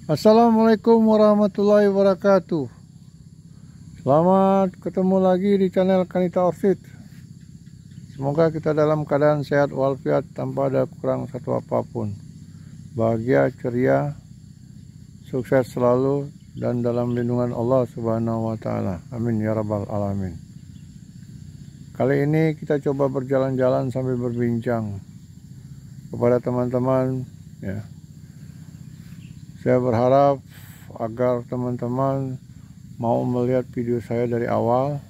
Assalamualaikum warahmatullahi wabarakatuh. Selamat ketemu lagi di channel Kanita Orchid. Semoga kita dalam keadaan sehat walafiat tanpa ada kurang satu apapun. Bahagia, ceria, sukses selalu dan dalam lindungan Allah Subhanahu wa taala. Amin ya rabbal alamin. Kali ini kita coba berjalan-jalan sambil berbincang kepada teman-teman ya. Saya berharap agar teman-teman mau melihat video saya dari awal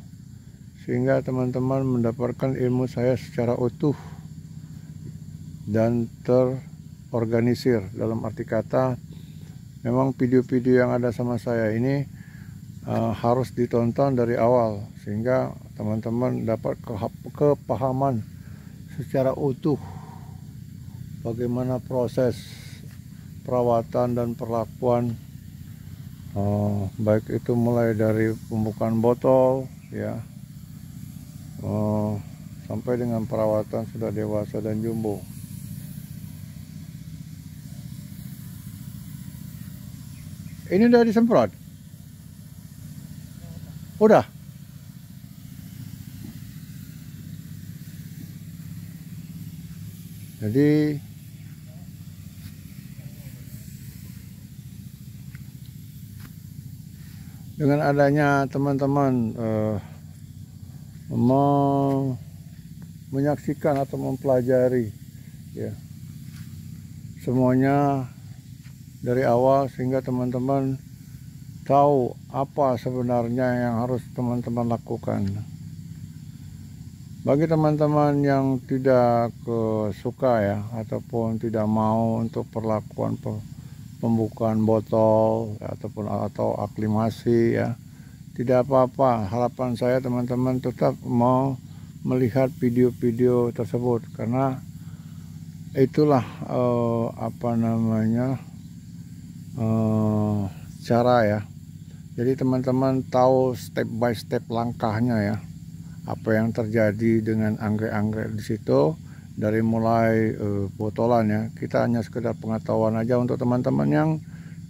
sehingga teman-teman mendapatkan ilmu saya secara utuh dan terorganisir. Dalam arti kata, memang video-video yang ada sama saya ini harus ditonton dari awal sehingga teman-teman dapat kepahaman secara utuh bagaimana proses perawatan dan perlakuan, baik itu mulai dari pembukaan botol ya, sampai dengan perawatan sudah dewasa dan jumbo. Ini udah disemprot? Udah? Jadi dengan adanya teman-teman menyaksikan atau mempelajari ya semuanya dari awal sehingga teman-teman tahu apa sebenarnya yang harus teman-teman lakukan. Bagi teman-teman yang tidak suka ya ataupun tidak mau untuk perlakuan pembukaan botol atau aklimasi ya, tidak apa-apa. Harapan saya teman-teman tetap mau melihat video-video tersebut karena itulah cara ya. Jadi teman-teman tahu step by step langkahnya ya, apa yang terjadi dengan anggrek-anggrek di situ. Dari mulai botolan ya, kita hanya sekedar pengetahuan aja untuk teman-teman yang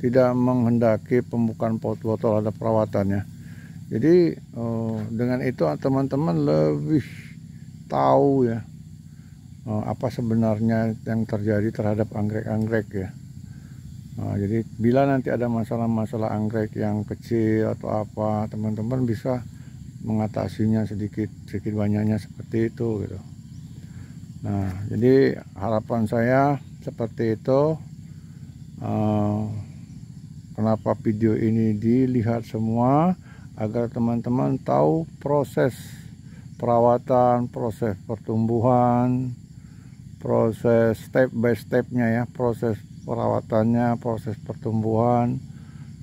tidak menghendaki pembukaan botol ada perawatannya. Jadi dengan itu teman-teman lebih tahu ya apa sebenarnya yang terjadi terhadap anggrek-anggrek ya. Jadi bila nanti ada masalah-masalah anggrek yang kecil atau apa, teman-teman bisa mengatasinya sedikit banyaknya seperti itu gitu. Nah, jadi harapan saya seperti itu. Kenapa video ini dilihat semua agar teman-teman tahu proses perawatan, proses pertumbuhan, proses step by stepnya ya, proses perawatannya, proses pertumbuhan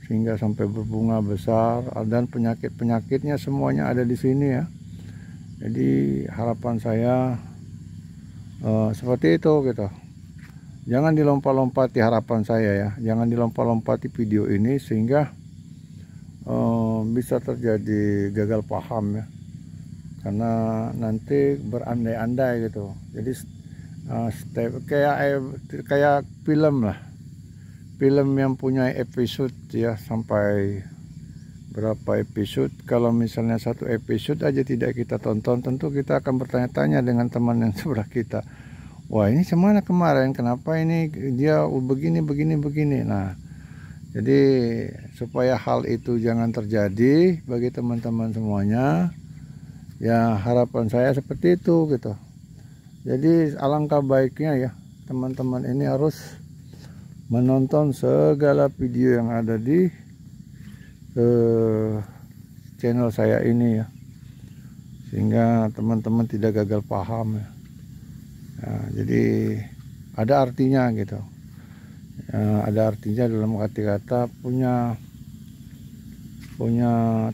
sehingga sampai berbunga besar, dan penyakit-penyakitnya semuanya ada di sini ya. Jadi harapan saya seperti itu gitu. Jangan dilompat-lompati harapan saya ya, jangan dilompat-lompati video ini sehingga bisa terjadi gagal paham ya, karena nanti berandai-andai gitu. Jadi step kayak film lah, film yang punya episode ya, sampai berapa episode. Kalau misalnya satu episode aja tidak kita tonton, tentu kita akan bertanya-tanya dengan teman yang sebelah kita, wah ini semana kemarin, kenapa ini dia begini. Nah, jadi supaya hal itu jangan terjadi bagi teman-teman semuanya ya, harapan saya seperti itu gitu. Jadi alangkah baiknya ya teman-teman ini harus menonton segala video yang ada di channel saya ini ya, sehingga teman-teman tidak gagal paham ya. Nah, jadi ada artinya gitu ya, ada artinya dalam arti kata punya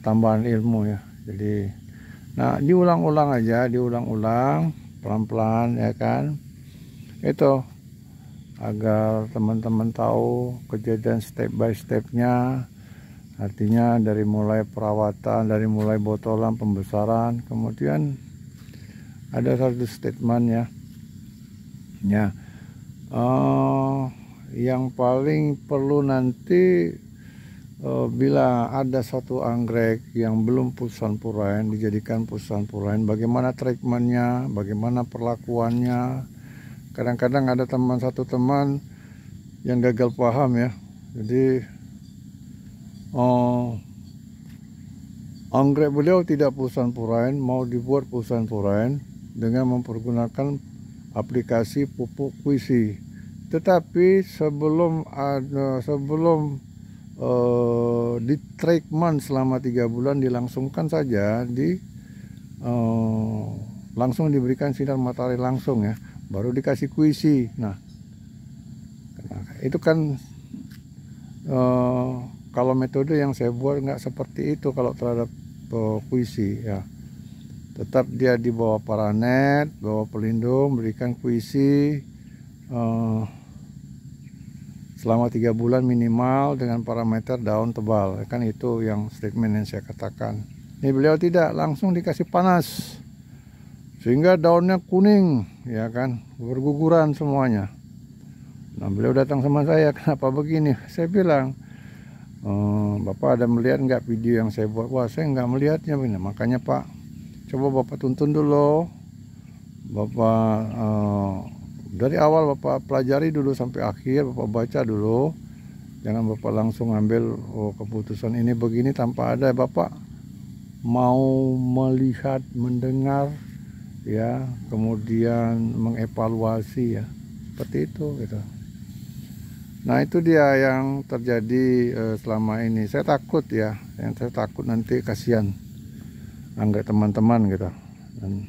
tambahan ilmu ya. Jadi nah, diulang-ulang aja, diulang-ulang pelan-pelan ya kan, itu agar teman-teman tahu kejadian step by stepnya. Artinya dari mulai perawatan, dari mulai botolan, pembesaran, kemudian ada satu statement ya. Ya, yang paling perlu nanti bila ada satu anggrek yang belum pusan purain dijadikan pusan purain, bagaimana treatmentnya, bagaimana perlakuannya. Kadang-kadang ada satu teman yang gagal paham ya. Jadi anggrek beliau tidak pusan purain, mau dibuat pusan purain dengan mempergunakan aplikasi pupuk puisi. Tetapi sebelum di treatment selama 3 bulan, dilangsungkan saja langsung diberikan sinar matahari langsung ya, baru dikasih kuisi. Nah itu kan kalau metode yang saya buat nggak seperti itu. Kalau terhadap kuisi ya, tetap dia di bawah paranet, bawah pelindung, berikan kuisi selama 3 bulan minimal dengan parameter daun tebal. Kan itu yang statement yang saya katakan. Ini beliau tidak, langsung dikasih panas sehingga daunnya kuning ya kan, berguguran semuanya. Nah beliau datang sama saya, kenapa begini? Saya bilang, Bapak ada melihat nggak video yang saya buat? Wah saya nggak melihatnya. Makanya Pak, coba Bapak tuntun dulu. Bapak dari awal Bapak pelajari dulu sampai akhir, Bapak baca dulu. Jangan Bapak langsung ambil keputusan ini begini tanpa ada Bapak mau melihat, mendengar ya, kemudian mengevaluasi ya, seperti itu gitu. Nah itu dia yang terjadi selama ini. Saya takut ya, saya takut nanti kasihan anggrek teman-teman gitu dan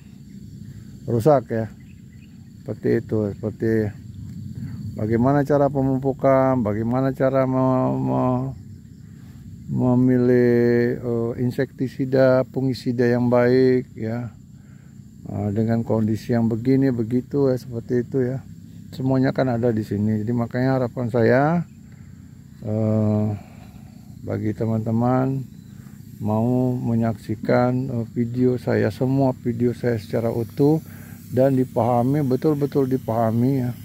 rusak ya. Seperti itu, seperti bagaimana cara pemupukan, bagaimana cara memilih insektisida, fungisida yang baik ya, dengan kondisi yang begini begitu ya, seperti itu ya. Semuanya kan ada di sini. Jadi makanya harapan saya bagi teman-teman mau menyaksikan video saya, semua video saya secara utuh dan dipahami, betul-betul dipahami ya,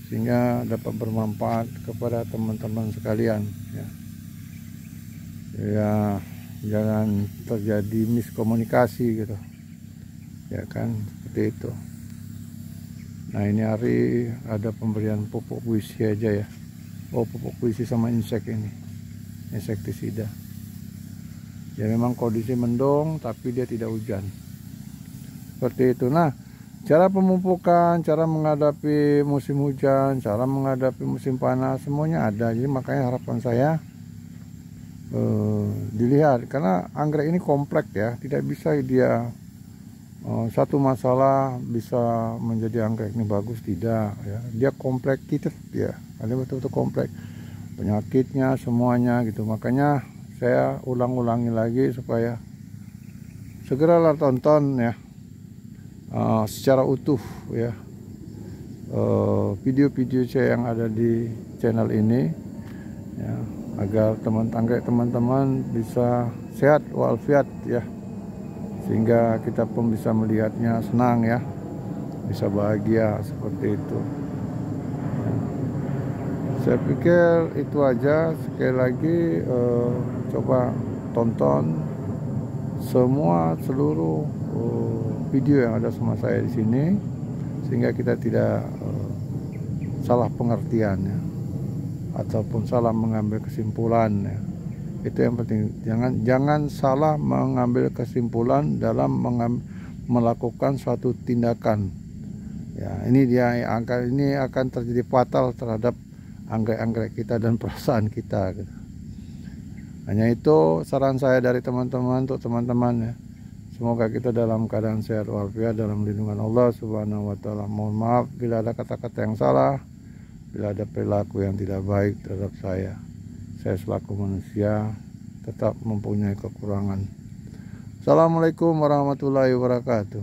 sehingga dapat bermanfaat kepada teman-teman sekalian ya. Ya jangan terjadi miskomunikasi gitu ya kan, seperti itu. Nah ini hari ada pemberian pupuk puisi aja ya. Pupuk puisi sama insektisida ya. Memang kondisi mendung tapi dia tidak hujan, seperti itu. Nah cara pemupukan, cara menghadapi musim hujan, cara menghadapi musim panas, semuanya ada. Jadi makanya harapan saya dilihat, karena anggrek ini kompleks ya, tidak bisa dia satu masalah bisa menjadi anggrek ini bagus, tidak ya. Dia complicated ya, ada betul-betul kompleks penyakitnya semuanya gitu. Makanya saya ulang-ulangi lagi supaya segeralah tonton ya secara utuh ya video-video saya yang ada di channel ini ya, agar teman-teman bisa sehat walafiat ya, sehingga kita pun bisa melihatnya senang ya, bisa bahagia, seperti itu ya. Saya pikir itu aja. Sekali lagi coba tonton seluruh video yang ada sama saya di sini, sehingga kita tidak salah pengertian ya, ataupun salah mengambil kesimpulan ya. Itu yang penting, jangan salah mengambil kesimpulan dalam melakukan suatu tindakan ya. Ini akan terjadi fatal terhadap anggrek-anggrek kita dan perasaan kita gitu. Hanya itu saran saya dari teman-teman untuk teman-teman ya. Semoga kita dalam keadaan sehat walafiat dalam lindungan Allah Subhanahu wa taala. Mohon maaf bila ada kata-kata yang salah, bila ada perilaku yang tidak baik terhadap saya. Saya selaku manusia tetap mempunyai kekurangan. Assalamualaikum warahmatullahi wabarakatuh.